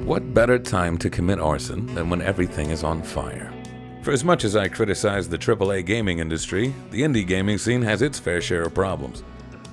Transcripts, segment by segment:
What better time to commit arson than when everything is on fire? For as much as I criticize the AAA gaming industry, the indie gaming scene has its fair share of problems.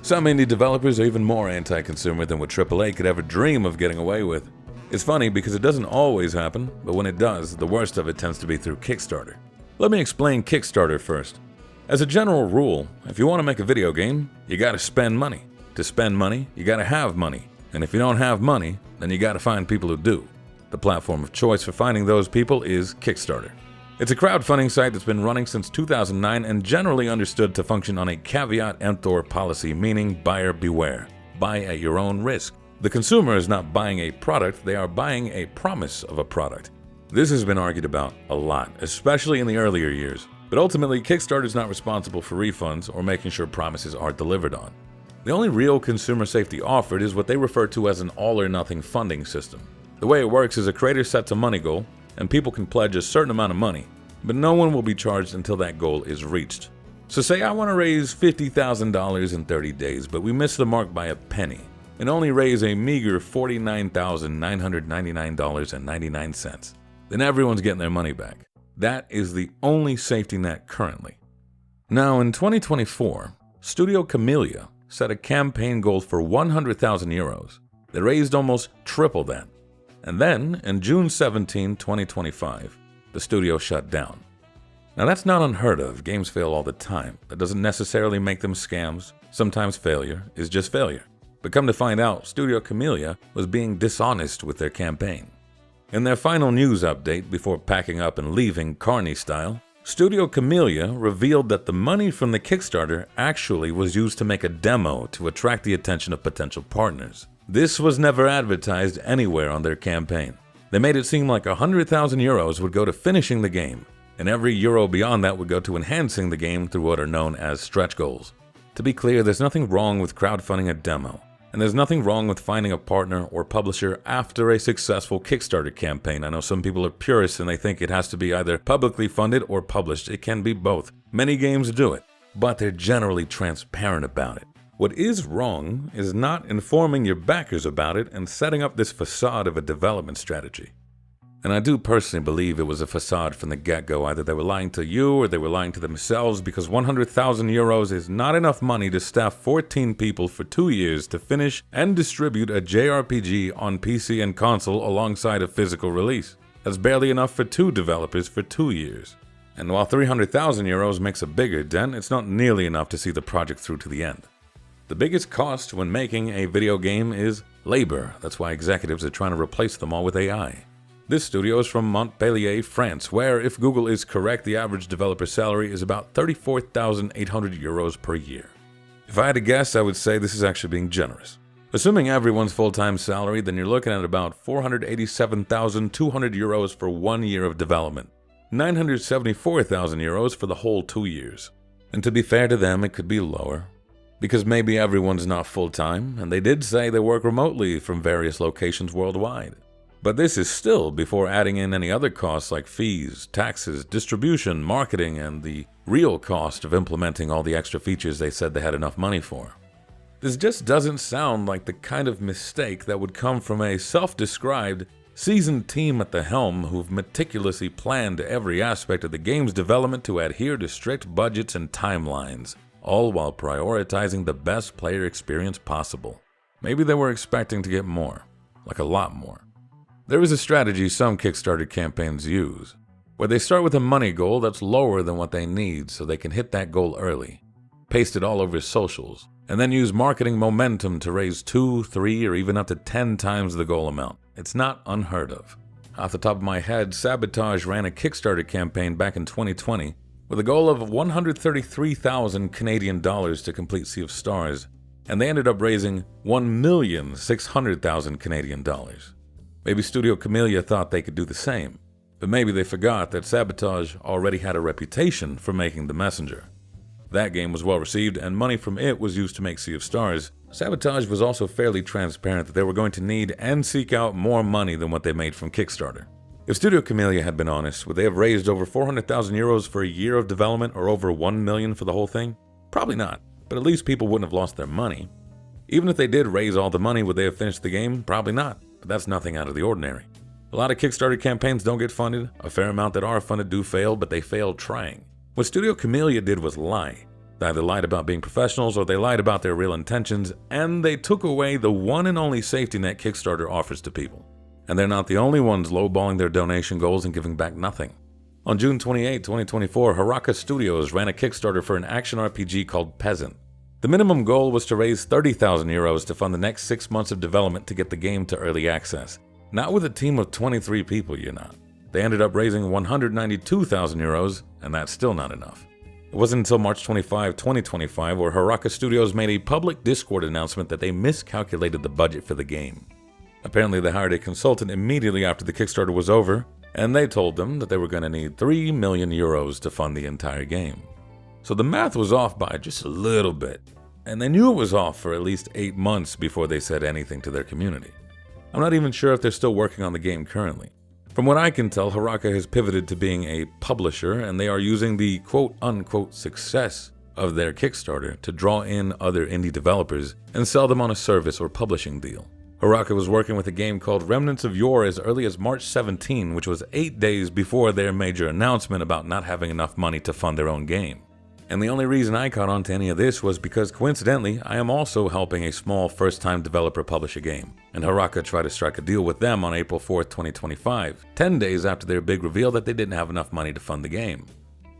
Some indie developers are even more anti-consumer than what AAA could ever dream of getting away with. It's funny because it doesn't always happen, but when it does, the worst of it tends to be through Kickstarter. Let me explain Kickstarter first. As a general rule, if you want to make a video game, you gotta spend money. To spend money, you gotta have money. And if you don't have money, then you gotta find people who do. The platform of choice for finding those people is Kickstarter. It's a crowdfunding site that's been running since 2009 and generally understood to function on a caveat emptor policy, meaning buyer beware. Buy at your own risk. The consumer is not buying a product, they are buying a promise of a product. This has been argued about a lot, especially in the earlier years. But ultimately, Kickstarter is not responsible for refunds or making sure promises are delivered on. The only real consumer safety offered is what they refer to as an all-or-nothing funding system. The way it works is a creator sets a money goal, and people can pledge a certain amount of money, but no one will be charged until that goal is reached. So say I want to raise $50,000 in 30 days, but we miss the mark by a penny, and only raise a meager $49,999.99. Then everyone's getting their money back. That is the only safety net currently. Now in 2024, Studio Camellia set a campaign goal for 100,000 euros. They raised almost triple that. And then, in June 17, 2025, the studio shut down. Now that's not unheard of. Games fail all the time. That doesn't necessarily make them scams. Sometimes failure is just failure. But come to find out, Studio Camellia was being dishonest with their campaign. In their final news update before packing up and leaving Carney style, Studio Camellia revealed that the money from the Kickstarter actually was used to make a demo to attract the attention of potential partners. This was never advertised anywhere on their campaign. They made it seem like 100,000 euros would go to finishing the game, and every euro beyond that would go to enhancing the game through what are known as stretch goals. To be clear, there's nothing wrong with crowdfunding a demo, and there's nothing wrong with finding a partner or publisher after a successful Kickstarter campaign. I know some people are purists and they think it has to be either publicly funded or published. It can be both. Many games do it, but they're generally transparent about it. What is wrong is not informing your backers about it and setting up this facade of a development strategy. And I do personally believe it was a facade from the get-go. Either they were lying to you or they were lying to themselves, because 100,000 euros is not enough money to staff 14 people for 2 years to finish and distribute a JRPG on PC and console alongside a physical release. That's barely enough for 2 developers for 2 years. And while 300,000 euros makes a bigger dent, it's not nearly enough to see the project through to the end. The biggest cost when making a video game is labor. That's why executives are trying to replace them all with AI. This studio is from Montpellier, France, where, if Google is correct, the average developer salary is about 34,800 euros per year. If I had to guess, I would say this is actually being generous. Assuming everyone's full-time salary, then you're looking at about 487,200 euros for 1 year of development, 974,000 euros for the whole 2 years. And to be fair to them, it could be lower, because maybe everyone's not full-time, and they did say they work remotely from various locations worldwide. But this is still before adding in any other costs like fees, taxes, distribution, marketing, and the real cost of implementing all the extra features they said they had enough money for. This just doesn't sound like the kind of mistake that would come from a self-described, seasoned team at the helm who've meticulously planned every aspect of the game's development to adhere to strict budgets and timelines, all while prioritizing the best player experience possible. Maybe they were expecting to get more, like a lot more. There is a strategy some Kickstarter campaigns use, where they start with a money goal that's lower than what they need so they can hit that goal early, paste it all over socials, and then use marketing momentum to raise 2, 3, or even up to 10 times the goal amount. It's not unheard of. Off the top of my head, Sabotage ran a Kickstarter campaign back in 2020 with a goal of 133,000 Canadian dollars to complete Sea of Stars, and they ended up raising 1,600,000 Canadian dollars. Maybe Studio Camellia thought they could do the same, but maybe they forgot that Sabotage already had a reputation for making The Messenger. That game was well received, and money from it was used to make Sea of Stars. Sabotage was also fairly transparent that they were going to need and seek out more money than what they made from Kickstarter. If Studio Camellia had been honest, would they have raised over 400,000 euros for a year of development or over 1 million for the whole thing? Probably not, but at least people wouldn't have lost their money. Even if they did raise all the money, would they have finished the game? Probably not. But that's nothing out of the ordinary. A lot of Kickstarter campaigns don't get funded, a fair amount that are funded do fail, but they fail trying. What Studio Camellia did was lie. They either lied about being professionals or they lied about their real intentions, and they took away the one and only safety net Kickstarter offers to people. And they're not the only ones lowballing their donation goals and giving back nothing. On June 28, 2024, Haraka Studios ran a Kickstarter for an action RPG called Peasant. The minimum goal was to raise 30,000 euros to fund the next 6 months of development to get the game to early access. Not with a team of 23 people, you're not. They ended up raising 192,000 euros, and that's still not enough. It wasn't until March 25, 2025, where Haraka Studios made a public Discord announcement that they miscalculated the budget for the game. Apparently, they hired a consultant immediately after the Kickstarter was over, and they told them that they were going to need 3 million euros to fund the entire game. So the math was off by just a little bit, and they knew it was off for at least 8 months before they said anything to their community. I'm not even sure if they're still working on the game currently. From what I can tell, Haraka has pivoted to being a publisher, and they are using the quote-unquote success of their Kickstarter to draw in other indie developers and sell them on a service or publishing deal. Haraka was working with a game called Remnants of Yore as early as March 17, which was 8 days before their major announcement about not having enough money to fund their own game. And the only reason I caught on to any of this was because, coincidentally, I am also helping a small first-time developer publish a game, and Haraka tried to strike a deal with them on April 4th, 2025, 10 days after their big reveal that they didn't have enough money to fund the game.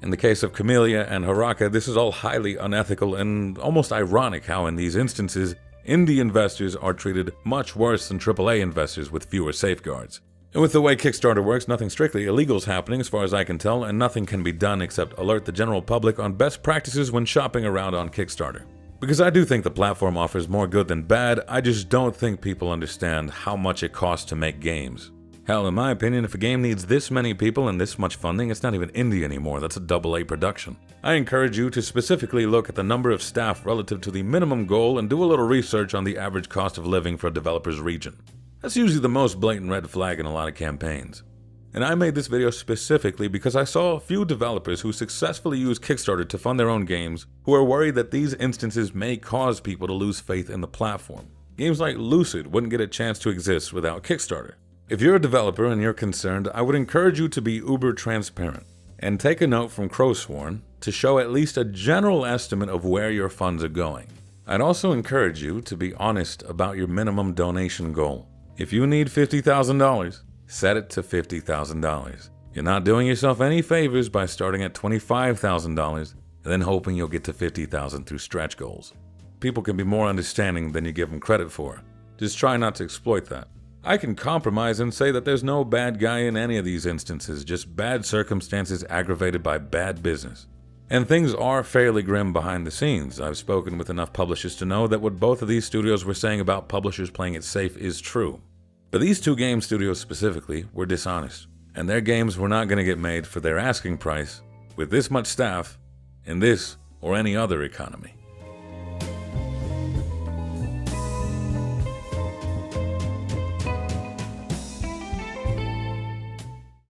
In the case of Camellia and Haraka, this is all highly unethical and almost ironic how in these instances, indie investors are treated much worse than AAA investors with fewer safeguards. And with the way Kickstarter works, nothing strictly illegal is happening as far as I can tell, and nothing can be done except alert the general public on best practices when shopping around on Kickstarter. Because I do think the platform offers more good than bad, I just don't think people understand how much it costs to make games. Hell, in my opinion, if a game needs this many people and this much funding, it's not even indie anymore, that's a AA production. I encourage you to specifically look at the number of staff relative to the minimum goal and do a little research on the average cost of living for a developer's region. That's usually the most blatant red flag in a lot of campaigns. And I made this video specifically because I saw a few developers who successfully use Kickstarter to fund their own games who are worried that these instances may cause people to lose faith in the platform. Games like Lucid wouldn't get a chance to exist without Kickstarter. If you're a developer and you're concerned, I would encourage you to be uber transparent and take a note from Crowsworn to show at least a general estimate of where your funds are going. I'd also encourage you to be honest about your minimum donation goal. If you need $50,000, set it to $50,000. You're not doing yourself any favors by starting at $25,000 and then hoping you'll get to $50,000 through stretch goals. People can be more understanding than you give them credit for. Just try not to exploit that. I can compromise and say that there's no bad guy in any of these instances, just bad circumstances aggravated by bad business. And things are fairly grim behind the scenes. I've spoken with enough publishers to know that what both of these studios were saying about publishers playing it safe is true. But these two game studios specifically were dishonest, and their games were not going to get made for their asking price with this much staff in this or any other economy.